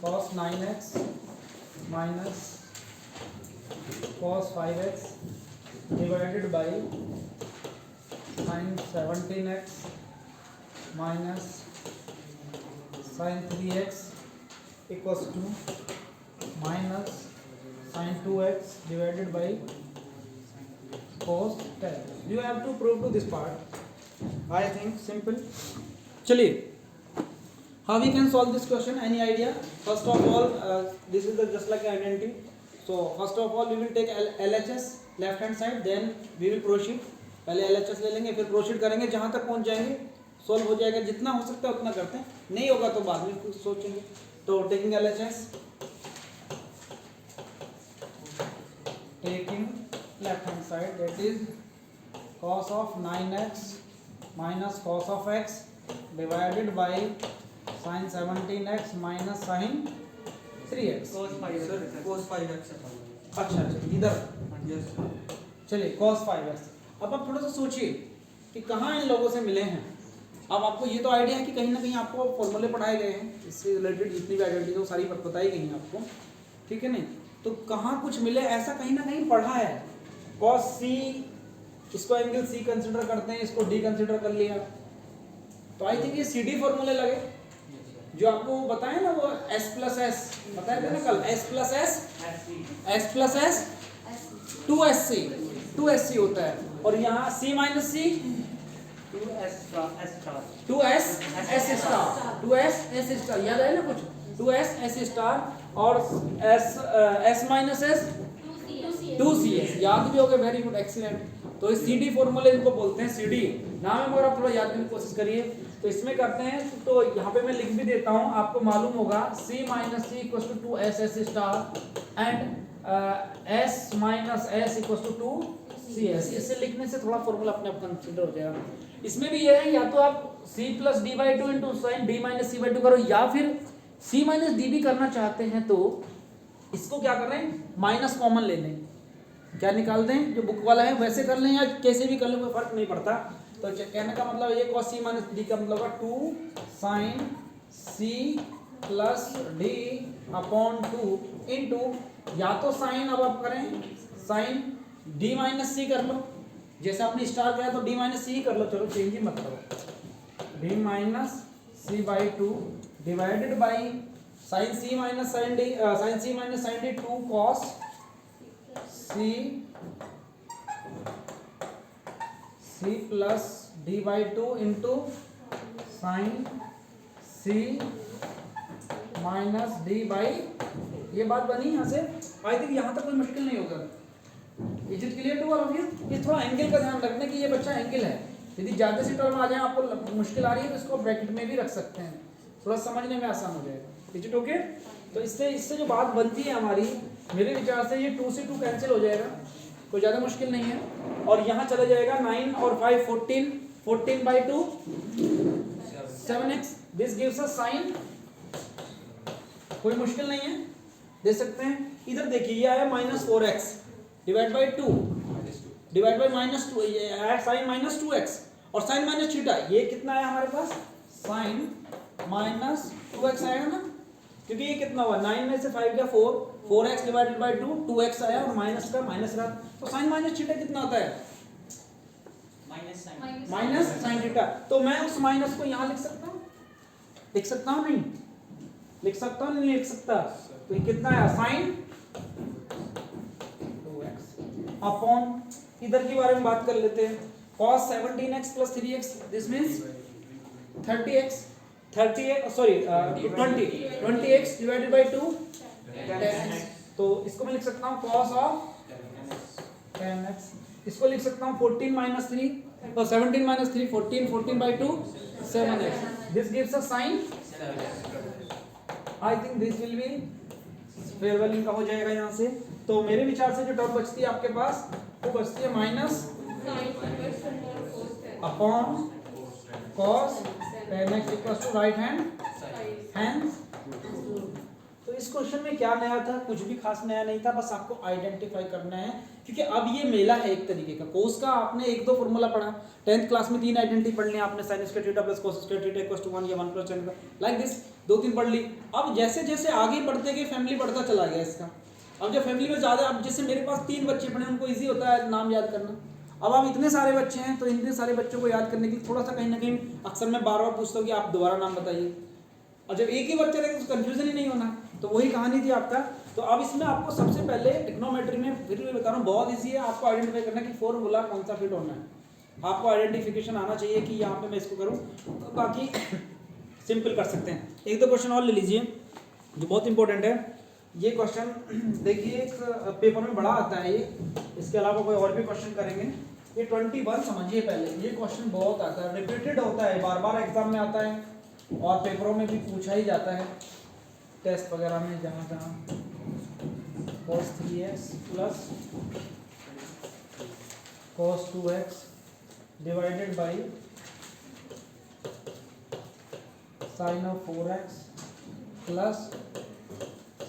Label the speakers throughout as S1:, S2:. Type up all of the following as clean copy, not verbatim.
S1: cos 9x minus cos 5x divided by sin 17x minus sin 3x equals to minus sin 2x divided by cos 10. You have to prove to this part. I think simple. चलिए, how we can solve this question? Any idea? First of all, this is the just like identity. So first of all, we will take LHS left hand side, then we will proceed. पहले LHS ले लेंगे, फिर proceed करेंगे, जहाँ तक पहुँच जाएंगे solve हो जाएगा. जितना हो सकता है उतना करते हैं, नहीं होगा तो बाद में कुछ सोचेंगे. तो taking LHS, taking left hand side, that is cos of 9x minus cos of x divided by sin 17x minus sin 3x.
S2: cos 5x
S1: अच्छा इधर
S2: yes
S1: चलिए cos 5x. अब आप थोड़ा सा सोचिए कि कहाँ इन लोगों से मिले हैं. अब आपको ये तो आइडिया है कि कहीं ना कहीं आपको फॉर्मूले पढ़ाए गए हैं, इससे रिलेटेड जितनी भी आइडेंटिटी वो सारी बताई गई हैं आपको, ठीक है नहीं. तो कहाँ कुछ मिले ऐसा कहीं ना कहीं पढ़ा है. cos c, इसको एंगल c कंसिडर करते हैं, इसको d कंसिडर कर लिया. तो आई थिंक ये CD फॉर्मूले लगे जो आपको बताया ना, वो s प्लस एस बताया था ना कल, s प्लस एस 2sc होता है. और यहाँ c minus c 2s star याद है ना कुछ, 2s स्टार और s माइनस एस 2cs याद भी हो गया. Very good, excellent. तो इस CD फॉर्मूले इनको बोलते हैं. CD नाम है मगर आप थोड़ा याद करने की कोशिश करिए. तो इसमें करते हैं, तो यहाँ पे मैं लिख भी देता हूँ, आपको मालूम होगा c minus c equal to 2s star and s minus s equal to 2cs. इससे लिखने से थोड़ा फॉर्मूला अपने आप कंसिडर हो जाएगा. इसमें भी ये है, या तो आप c plus d by two into sine d minus c by two करो, या फिर c माइनस डी भी करना चाहते हैं तो इसको क्या कर रहे हैं, माइनस कॉमन ले लें. क्या निकाल दें, जो बुक वाला है वैसे कर लें या कैसे भी कर लें, कोई फर्क नहीं पड़ता. तो कहने का मतलब ये cos c माइनस डी का मतलब 2 sin c plus D upon 2 into, या तो साइन अब आप करें साइन डी माइनस सी कर लो, जैसे आपने स्टार किया तो डी माइनस सी कर लो, चलो चेंज ही मत करो, d minus c by 2 divided by sine c minus sine d, sine c minus sine d 2 cos c plus d by 2 into sine c minus d by, ये बात बनी यहाँ से. आई थिंक यहाँ तक कोई मुश्किल नहीं होगा. Is it clear to all of you? ये थोड़ा एंगल का ध्यान रखना कि ये बच्चा एंगल है. यदि ज़्यादा सी टर्म आ जाए आपको मुश्किल आ रही है तो इसको ब्रैकेट में भी रख सकते हैं, थोड़ा समझने में आसान हो जाएगा. Is it okay? तो इससे जो बात बनती है हमारी, मेरे विचार से ये 2 से 2 कैंसिल हो जाएगा, कोई ज़्यादा मुश्किल नहीं है. और यहाँ चला जाएगा 9 और 5 14 by 2 7x. This gives a sine, कोई मुश्किल नहीं है, दे सकते हैं. इधर देखिए ये आया minus 4x divide by 2 divide by minus 2, ये आया साइन माइनस 2x और साइन माइनस थीटा, ये कितना आया हमारे पास, साइन माइनस 2x आएगा ना, क्योंकि ये कितना हुआ 9 में से 5 गया 4x डिवाइडेड बाई 2 2x आया और माइनस का माइनस रहा. तो साइन माइनस थीटा कितना होता है, माइनस साइन थीटा. तो मैं उस माइनस को यहाँ लिख सकता हूँ नहीं लिख सकता हूँ, नहीं लिख सकता. तो ये कितना है, साइन 2x अपॉन, इधर के बारे में बात कर लेते हैं, cos 17x plus 3x, this means 30x 20x divided by 2 10x. तो इसको मैं लिख सकता हूँ cos ऑफ 10x. इसको लिख सकता हूँ 14 माइनस 3 तो 17 minus 3 14 by 2 7x. This gives a sine, I think this will be farewell का हो जाएगा यहाँ से. तो मेरे विचार से जो टर्म बचती है आपके पास, वो बचती है minus upon cos 10x equals to right hand. तो इस क्वेश्चन में क्या नया था, कुछ भी खास नया नहीं था, बस आपको आइडेंटिफाई करना है, क्योंकि अब ये मेला है एक तरीके का. कोस का आपने 1-2 फॉर्मूला पढ़ा, 10th क्लास में 3 आइडेंटिटी पढ़ लिया आपने, sin square theta plus cos square theta equals to 1 या 1 प्लस 10 लाइक दिस. 2-3 पढ़ ली। अब जैसे जैसे आगे बढ़ते गए फैमिली बढ़ता चला गया इसका। अब जब फैमिली में ज़्यादा, अब जैसे मेरे पास 3 बच्चे पढ़े, उनको ईजी होता है नाम याद करना। अब आप इतने सारे बच्चे हैं तो इतने सारे बच्चों को याद करने के लिए थोड़ा सा कहीं ना कहीं अक्सर मैं बार बार पूछता हूँ कि आप दोबारा नाम बताइए, और जब एक ही बच्चा रहेगा तो कन्फ्यूजन ही नहीं होना। तो वही कहानी थी आपका। तो अब इसमें आपको सबसे पहले ट्रिग्नोमेट्री में फिर भी बता रहा हूँ बहुत ईजी है, आपको आइडेंटिफाई करना कि फॉर्मूला कौन सा फिट होना है। आपको आइडेंटिफिकेशन आना चाहिए कि यहाँ पे मैं इसको करूँ, तो बाकी सिंपल कर सकते हैं। 1-2 क्वेश्चन और ले लीजिए जो बहुत इंपॉर्टेंट है। ये क्वेश्चन देखिए एक पेपर में बड़ा आता है ये, इसके अलावा कोई और भी क्वेश्चन करेंगे। ये 21 समझिए पहले, ये क्वेश्चन बहुत आता है, रिपीटेड होता है, बार बार एग्जाम में आता है और पेपरों में भी पूछा ही जाता है, टेस्ट वगैरह में जहाँ जहाँ। cos 3x plus cos 2x divided by sin of 4x plus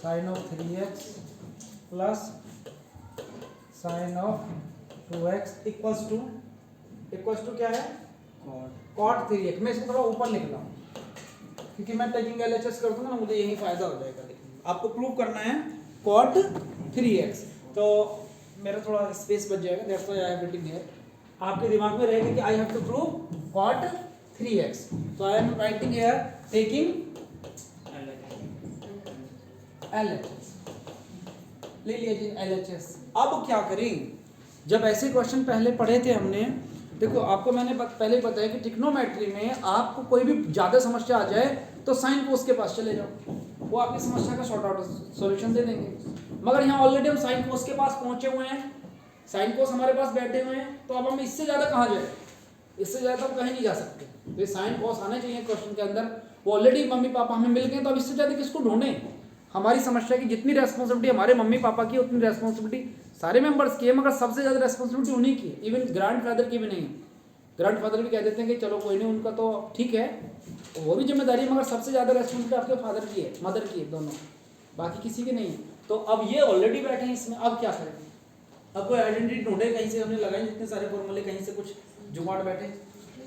S1: sin of 3x plus sin of 2x equals to क्या है, cot 3x। मैं इसको थोड़ा ऊपर लिख रहा हूँ क्योंकि मैं टेकिंग LHS कर दूंगा ना, मुझे यही फायदा हो जाएगा। लेकिन आपको प्रूव करना है cot 3x, तो मेरा थोड़ा स्पेस बच जाएगा, that's why I am writing here. आपके दिमाग में रहेगा कि I have to prove cot 3x, तो I am writing here taking LHS। ले लीजिए LHS। अब क्या करें, जब ऐसे क्वेश्चन पहले पढ़े थे हमने, देखो आपको मैंने पहले ही बताया कि ट्रिग्नोमेट्री में आपको कोई भी ज़्यादा समस्या आ जाए तो साइन कोस के पास चले जाओ, वो आपकी समस्या का शॉर्ट आउट सॉल्यूशन दे देंगे। मगर यहाँ ऑलरेडी हम साइन कोस के पास पहुँचे हुए हैं, साइन कोस हमारे पास बैठे हुए हैं, तो अब हम इससे ज़्यादा कहाँ जाए, इससे ज़्यादा हम कहीं नहीं जा सकते। तो ये साइन कोस आने चाहिए क्वेश्चन के अंदर, वो ऑलरेडी मम्मी पापा हमें मिल गए, तो अब इससे ज़्यादा किसको ढूंढें। हमारी समस्या की जितनी रेस्पॉन्सिबिलिटी हमारे मम्मी पापा की, उतनी रेस्पॉन्सिबिलिटी सारे मेंबर्स की है, मगर सबसे ज़्यादा रेस्पॉन्सिबिलिटी उन्हीं की है। इवन ग्रैंड फादर की भी नहीं है, ग्रैंड फादर भी कह देते हैं कि चलो कोई नहीं, उनका तो ठीक है, वो भी जिम्मेदारी है, मगर सबसे ज़्यादा रेस्पॉन्सिबिलिटी आपके फादर की है, मदर की है, दोनों, बाकी किसी की नहीं है। तो अब ये ऑलरेडी बैठे हैं इसमें, अब क्या करें, अब कोई आइडेंटिटी ढूंढे, कहीं से हमने लगाए जितने सारे फॉर्मूले, कहीं से कुछ जुगाड़ बैठे,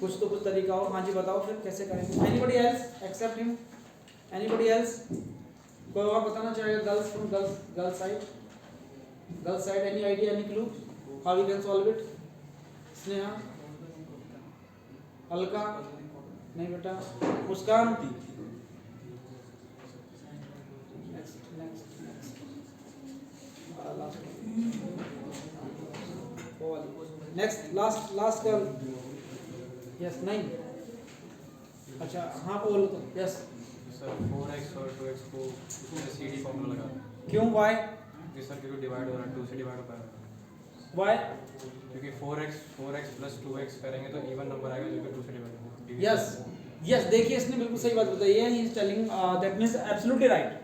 S1: कुछ तो कुछ तरीका हो। हाँ जी बताओ फिर कैसे करेंगे। Anybody else except him, anybody else, कोई और बताना चाहेगा, girls from girls side, any idea, any clue how we can solve it. Sneha, Alka, नहीं बेटा, Muskan, next last girl, yes, नहीं, अच्छा हाँ बोलो तो, यस
S3: सर 4x और 2x को उसमें CD फॉर्मूला लगा,
S1: क्यों, वाई,
S3: सर क्योंकि डिवाइड हो रहा है, 2 से डिवाइड हो पाएगा,
S1: वाई,
S3: क्योंकि 4x प्लस 2x करेंगे तो इवन नंबर आएगा जो कि 2 से डिवाइड होगा।
S1: यस, देखिए इसने बिल्कुल सही बात बताई है, he is telling that means absolutely right,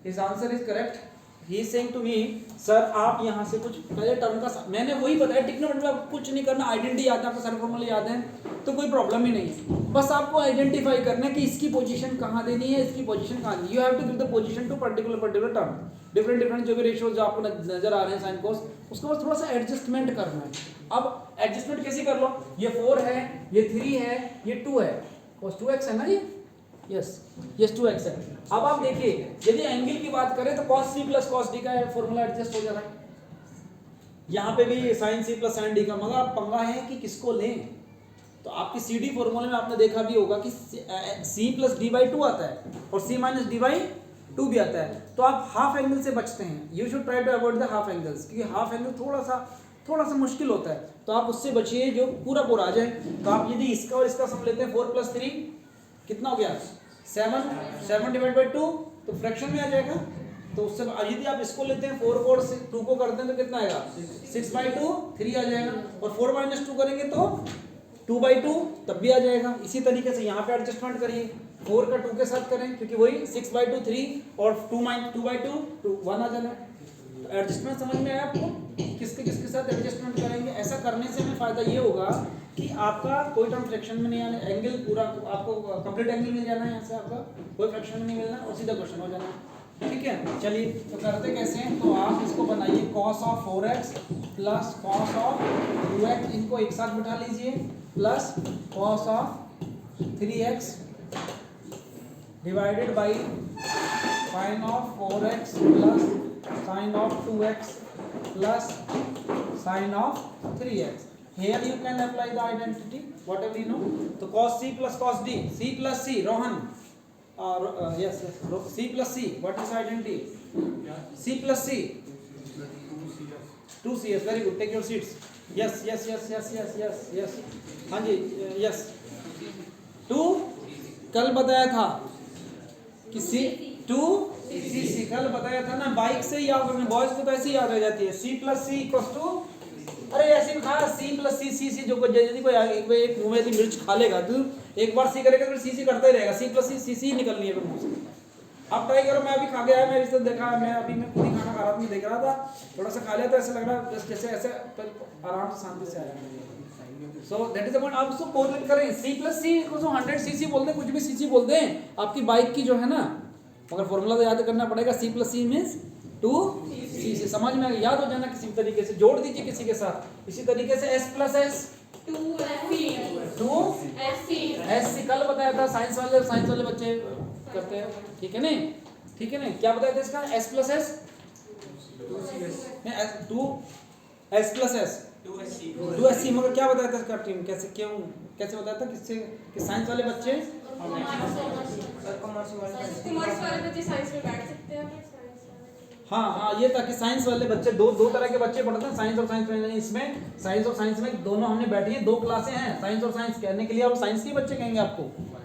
S1: his answer is correct. He is saying to me, sir आप यहाँ से कुछ पहले टर्म का, मैंने वही बताया, ट्रिग्नोमेट्री में आपको कुछ नहीं करना, आइडेंटिटी याद है आपको, सारे फॉर्मूले याद हैं, तो कोई प्रॉब्लम ही नहीं है। बस आपको आइडेंटिफाई करना है कि इसकी पोजीशन कहाँ देनी है, इसकी पोजीशन कहाँ देनी है। You have to give the position to particular term, different जो भी रेशियोज जो आपको नजर आ रहे हैं साइन कोस, उसको बस थोड़ा सा एडजस्टमेंट करना है। अब एडजस्टमेंट कैसे कर लो, ये 4 है, ये 3 है, ये 2 है, cos 2x है ना ये, यस 2x है। अब आप देखिए यदि एंगल की बात करें तो cos c plus cos d का फॉर्मूला एडजस्ट हो जा रहा है, यहाँ पे भी sin c plus sin d का, मगर आप पंगा है कि किसको लें। तो आपकी CD फॉर्मूले में आपने देखा भी होगा कि c प्लस d बाई 2 आता है और c माइनस d बाई 2 भी आता है, तो आप हाफ एंगल से बचते हैं। You should try to avoid the half angles, क्योंकि हाफ एंगल थोड़ा सा मुश्किल होता है, तो आप उससे बचिए जो पूरा आ जाए। तो आप यदि इसका और इसका सम लेते हैं 4 प्लस 3 कितना हो गया, 7 डिवाइड बाई 2, तो फ्रैक्शन में आ जाएगा। तो उससे यदि आप इसको लेते हैं 4 को और 2 को करते हैं तो कितना आएगा, 6/2, 3 आ जाएगा, और 4 माइनस 2 करेंगे तो 2/2 तब भी आ जाएगा। इसी तरीके से यहाँ पे एडजस्टमेंट करिए, 4 का 2 के साथ करें, क्योंकि वही 6/2 3 और 2/2 1 आ जाना। तो एडजस्टमेंट समझ में आया आपको, किसके साथ एडजस्टमेंट करेंगे। ऐसा करने से हमें फ़ायदा ये होगा कि आपका कोई टर्म फ्रैक्शन में नहीं आने, एंगल पूरा आपको कंप्लीट एंगल मिल जाना है, यहाँ से आपका कोई फ्रैक्शन में नहीं मिलना और सीधा क्वेश्चन हो जाना। ठीक है, चलिए तो करते कैसे हैं, तो आप इसको बनाइए cos of 4x plus cos of 2x, इनको एक साथ बिठा लीजिए, plus cos of 3x divided by sign of 4x plus sign of 2x plus sign of 3x. Here you can apply the identity whatever you know. तो cos c plus cos d, c plus c, Rohan, yes, c plus c, what is identity? C plus c, 2cs. Very good, take your seats. Yes, yes, yes, yes, yes, yes, yes. हाँ जी, yes. 2 कल बताया था कि c 2 cc कल बताया था ना, bike से याद करना, बॉयज को तो ऐसे ही याद रह जाती है. c plus c equals to, अरे ऐसे ही कहा c plus c, c c जो यदि कोई एक मुंह में यदि मिर्च खा लेगा तो एक बार c करेगा फिर c करता ही रहेगा. c plus c, c निकलनी है फिर मुंह से. आप ट्राई करो. मैं अभी खा गया है, मैं इस तरह देखा, मैं अभी मैं खुद ही खाना खा रहा था, मैं देख रहा था, थोड़ा सा खा लिया तो ऐसा लग रहा है जैसे ऐसे आराम से शांति से आया. So that is the point. आप उसको कोरिलेट करें. c plus c को 100 cc बोलते हैं, कुछ भी cc बोलते हैं आपकी बाइक की जो है ना, मगर फॉर्मूला तो याद करना पड़ेगा. c plus c means 2 cc. समझ में आ गया? याद हो जाना किसी तरीके से, जोड़ दीजिए किसी के साथ. इसी तरीके से s plus s 2 sc कल बताया था. साइंस वाले बच्चे करते हैं, ठीक है नहीं? ठीक है नहीं? क्या बताया था इसका? s plus s 2 s plus s 2sc. मगर क्या बताया था इसका टीम? कैसे क्यों कैसे बताया था? किससे कि साइंस वाले बच्चे
S4: कॉमर्स वाले बच्चे साइंस में बैठ सकते हैं.
S1: हाँ, ये था कि साइंस वाले बच्चे दो तरह के बच्चे पढ़ते हैं, साइंस और साइंस में. इसमें साइंस और साइंस में दोनों हमने बैठी है, 2 क्लासें हैं साइंस और साइंस. कहने के लिए आप साइंस के बच्चे कहेंगे आपको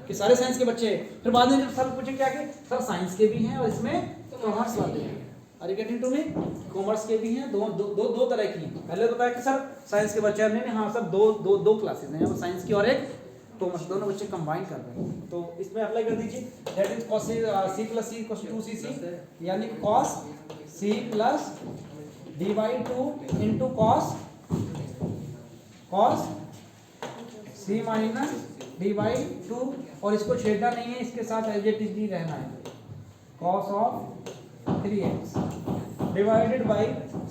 S1: कि सारे साइंस के बच्चे. फिर बाद में जब सर पूछेंगे क्या कि सर साइंस के भी हैं और इसमें कॉमर्स वाले हैं. Are you getting to me? Commerce के भी हैं, दो तरह की. पहले तो बताया कि सर साइंस के बच्चे नहीं, हाँ सर दो क्लासेस हैं, साइंस की और एक कॉमर्स, दोनों बच्चे कंबाइन कर रहे हैं. तो इसमें अप्लाई कर दीजिए. That is cos c plus c equals to 2cc, यानी cos c plus d by 2 into cos c minus d by 2. और इसको छेड़ना नहीं है, इसके साथ एज इट इज ही रहना है. cos of 3x divided by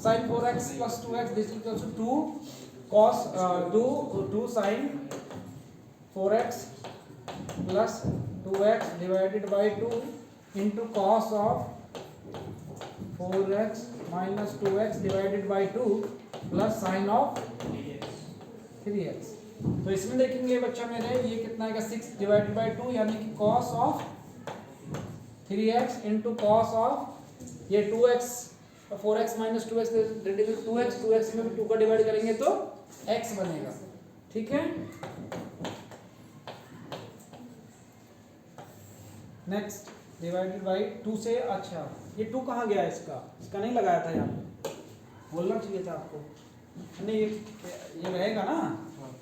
S1: sin 4x plus 2x, this is equals to 2 cos 2 sin 4x plus 2x divided by 2 into cos of 4x minus 2x divided by 2 plus sin of 3x. तो इसमें देखेंगे बच्चा मेरे, ये कितना आएगा? 6 divided by 2, यानी कि cos of 3x into cos of ये 2x 4x minus 2x 2x में 2 का डिवाइड करेंगे तो x बनेगा. ठीक है. नेक्स्ट डिवाइडेड बाई 2 से. अच्छा, ये 2 कहाँ गया? इसका नहीं लगाया था यहाँ पे, बोलना चाहिए था आपको. नहीं, ये रहेगा ना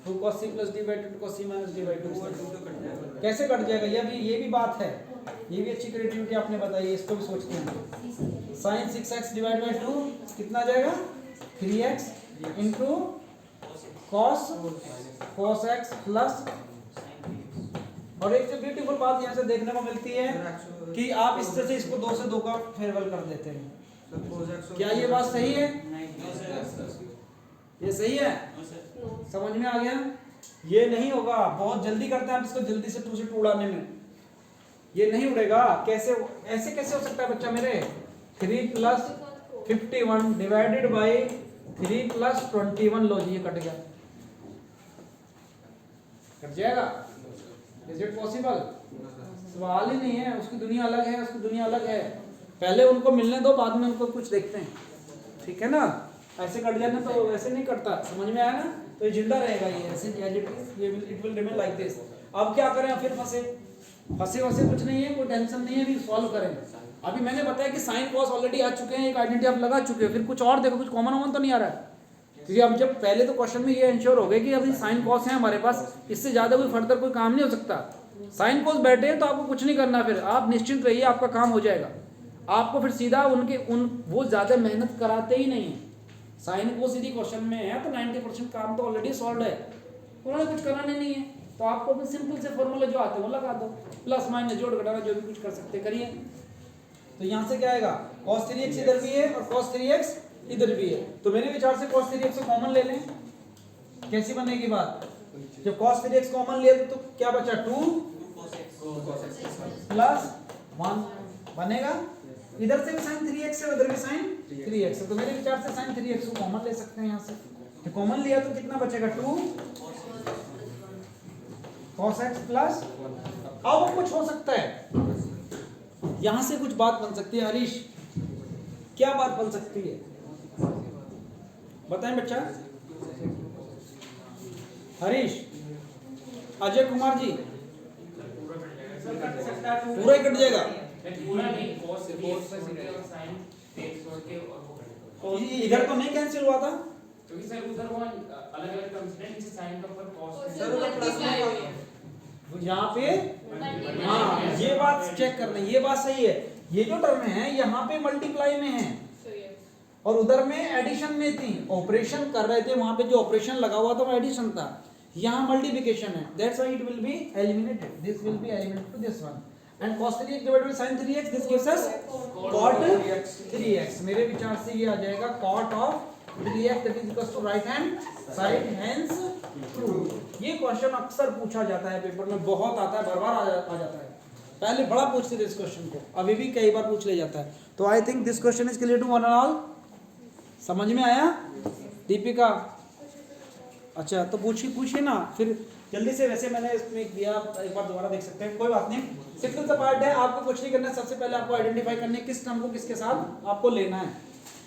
S1: 2 cos c plus d by 2 cos c minus d by 2. कैसे कट जाएगा? ये भी बात है. ये भी अच्छी क्रिएटिविटी आपने बताई है, इसको भी सोचते हैं. sin 6x डिवाइड बाई 2 कितना आ जाएगा? 3x into cos x plus. और एक जो ब्यूटीफुल बात यहाँ से देखने को मिलती है कि आप इस तरह से इसको 2 से 2 का फेरबल कर देते हैं. क्या ये बात सही है? ये सही है? समझ में आ गया? ये नहीं होगा. बहुत जल्दी करते हैं आप इसको, जल्दी से 2 से 2 उड़ाने में. ये नहीं उड़ेगा. कैसे? ऐसे कैसे हो सकता है बच्चा मेरे? 3 plus 51 डिवाइडेड बाई 3 plus 21. लो जी, ये कट गया. कट जाएगा? Is it possible? सवाल ही नहीं है. उसकी दुनिया अलग है, उसकी दुनिया अलग है. पहले उनको मिलने दो, बाद में उनको कुछ देखते हैं. ठीक है ना? ऐसे कट जाना तो वैसे नहीं कटता. समझ में आया ना? तो ये जिंदा रहेगा. ये ऐसे it will remain like this. अब क्या करें? फिर फंसे कुछ नहीं है, कोई टेंशन नहीं है. अभी सॉल्व करें. अभी मैंने बताया कि साइन कॉस ऑलरेडी आ चुके हैं, एक आइडेंटिटी आप लगा चुके हो. फिर कुछ और देखो, कुछ कॉमन तो नहीं आ रहा है. क्योंकि अब जब पहले तो क्वेश्चन में ये इंश्योर हो गए कि अभी साइन कॉस है हमारे पास, इससे ज़्यादा कोई फर्दर कोई काम नहीं हो सकता. साइन कॉस बैठे हैं तो आपको कुछ नहीं करना. फिर आप निश्चिंत रहिए, आपका काम हो जाएगा. आपको फिर सीधा वो ज़्यादा मेहनत कराते ही नहीं है. साइन कॉस यदि क्वेश्चन में है तो 90% काम तो ऑलरेडी सॉल्व है, उन्होंने कुछ कराना नहीं है. तो आपको भी सिंपल से फॉर्मूला जो आते हैं वो लगा दो. प्लस माइनस जोड़ घटाना जो भी कुछ कर सकते करिए. तो यहाँ से क्या आएगा? cos 3x इधर भी है और cos 3x इधर भी है. तो मेरे विचार से cos 3x को कॉमन ले लें. कैसी बनेगी बात? जब cos 3x कॉमन लिया तो क्या बचा? 2 प्लस 1 बनेगा। इधर से भी साइन 3x है, उधर भी साइन 3x है, तो मेरे विचार से साइन 3x को कॉमन ले सकते हैं यहाँ से। तो कॉमन लिया तो कितना बचेगा 2 cos x प्लस, अब कुछ हो सकता है यहाँ से, कुछ बात बन सकती है। हरीश, क्या बात बन सकती है बताएं बच्चा? हरीश, अजय कुमार जी, पूरा ही कट जाएगा?
S5: पूरा नहीं, cos और sin x छोड़ के और वो कटेगा।
S1: इधर तो नहीं कैंसिल हुआ था,
S5: क्योंकि सर उधर वो अलग-अलग टर्म्स हैं, नीचे sin का ऊपर cos
S2: सर वो प्लस में हुई है।
S1: यहाँ पे हाँ, ये बात चेक करना, ये बात सही है। ये जो टर्म है यहाँ पे मल्टीप्लाई में है और उधर में एडिशन में थी, ऑपरेशन कर रहे थे, वहां पे जो ऑपरेशन लगा हुआ था वो एडिशन था, यहाँ मल्टीप्लिकेशन है, that's why it will be eliminated, this will be eliminated to this one, and cos 3x divided by sin 3x, this gives us cot 3x। मेरे विचार से ये आ जाएगा cot of 3x, that is equals to right hand side, hence true. ये question अक्सर पूछा जाता है पेपर में, बहुत आता है, बार-बार आ जाता है। पहले बड़ा पूछते थे इस क्वेश्चन को, अभी भी कई बार पूछ लिया जाता है। तो I think this question is clear to one and all. समझ में आया दीपिका? अच्छा, तो पूछिए ना फिर जल्दी से। वैसे मैंने इसमें दिया, एक बार दोबारा देख सकते हैं, कोई बात नहीं। सिंपल सा पार्ट है, आपको कुछ नहीं करना है। सबसे पहले आपको आइडेंटिफाई करना है किस टर्म को किसके साथ आपको लेना है,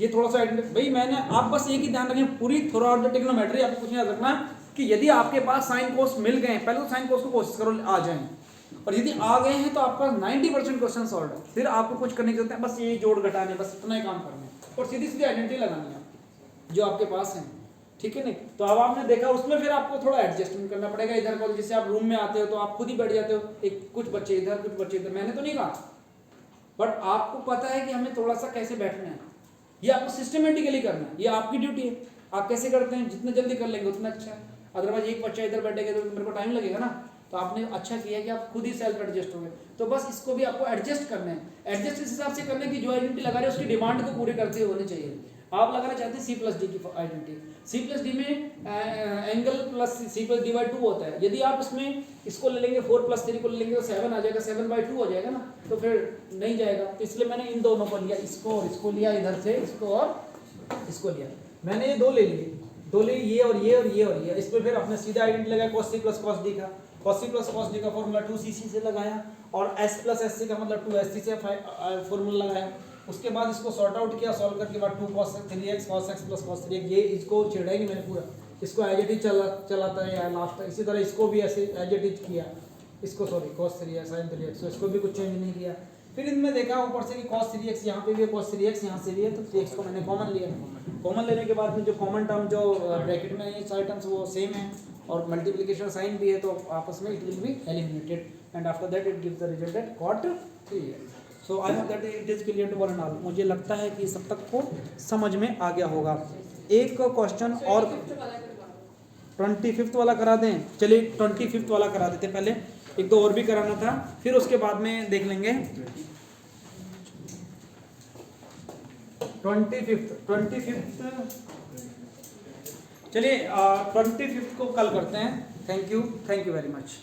S1: ये थोड़ा सा आइडेंटिफाई। भाई मैंने, आप बस एक ही ध्यान रखें, पूरी थ्रू आउट द ट्रिग्नोमेट्री आपको कुछ याद रखना कि यदि आपके पास साइन कोस मिल गए, पहले तो साइन कोस को कोशिश करो आ जाए, और यदि आ गए हैं तो आपका 90% क्वेश्चन सॉल्व है। फिर आपको कुछ करने की जरूरत है, बस ये जोड़ घटाने, बस इतना ही काम करना है और सीधी सीधी आइडेंटिटी लगानी है जो आपके पास है, ठीक है नहीं? तो अब आपने देखा, उसमें फिर आपको थोड़ा एडजस्टमेंट करना पड़ेगा इधर को। जैसे आप रूम में आते हो तो आप खुद ही बैठ जाते हो, एक कुछ बच्चे इधर कुछ बच्चे इधर, मैंने तो नहीं कहा, बट आपको पता है कि हमें थोड़ा सा कैसे बैठना है, ये आपको सिस्टमेटिकली करना है, ये आपकी ड्यूटी है। आप कैसे करते हैं, जितने जल्दी कर लेंगे उतना अच्छा है। अदरवाइज एक बच्चा इधर बैठेगा तो मेरे को टाइम लगेगा ना। तो आपने अच्छा किया कि आप खुद ही सेल्फ एडजस्ट हो गए। तो बस इसको भी आपको एडजस्ट करना है, एडजस्ट इस हिसाब से करना है कि जो आइडेंटिटी लगा रहे हैं उसकी डिमांड को पूरी करते हुए होनी चाहिए। आप लगाना चाहते हैं C+D की आइडेंटिटी, C+D में एंगल प्लस C+D/2 होता है। यदि आप इसमें इसको ले लेंगे 4+3 को ले लेंगे तो 7 आ जाएगा, 7/2 हो जाएगा ना, तो फिर नहीं जाएगा। तो इसलिए मैंने इन दोनों को लिया, इसको और इसको लिया, इधर से इसको और इसको लिया। मैंने ये दो ले लिए, ये और ये और ये और ये। इस पर फिर अपने सीधा आइडेंटिटी लगाया cos C plus cos D का, cos C plus cos D का फॉर्मूला 2cc से लगाया, और s प्लस sc का मतलब 2sc से फॉर्मूला लगाया। उसके बाद इसको सॉर्ट आउट किया, सॉल्व करके बाद 2 cos 3x cos x plus cos 3x, ये इसको छेड़ा ही नहीं मैंने पूरा, इसको एज इट इज चलाता है लास्ट। इसी तरह इसको भी ऐसे एज इट इज किया, इसको sorry cos 3x sin 3x, तो इसको भी कुछ चेंज नहीं किया। फिर इनमें देखा ऊपर से कि cos 3x यहाँ पे भी है, cos 3x यहाँ से भी है, तो 3x को मैंने कॉमन लिया। कॉमन लेने के बाद में जो कॉमन टर्म जो ब्रैकेट में ये सारे टर्म्स वो सेम है, और मल्टीप्लिकेशन साइन भी है, तो आपस में it will be eliminated, and after that it gives the result that cot 3x। So I hope that it is clear to one and all. मुझे लगता है कि सब तक को समझ में आ गया होगा। एक क्वेश्चन और 25th वाला करा दें, चलिए 25th वाला करा देते, पहले एक दो और भी कराना था, फिर उसके बाद में देख लेंगे 25th। चलिए 25th को कल करते हैं। Thank you very much.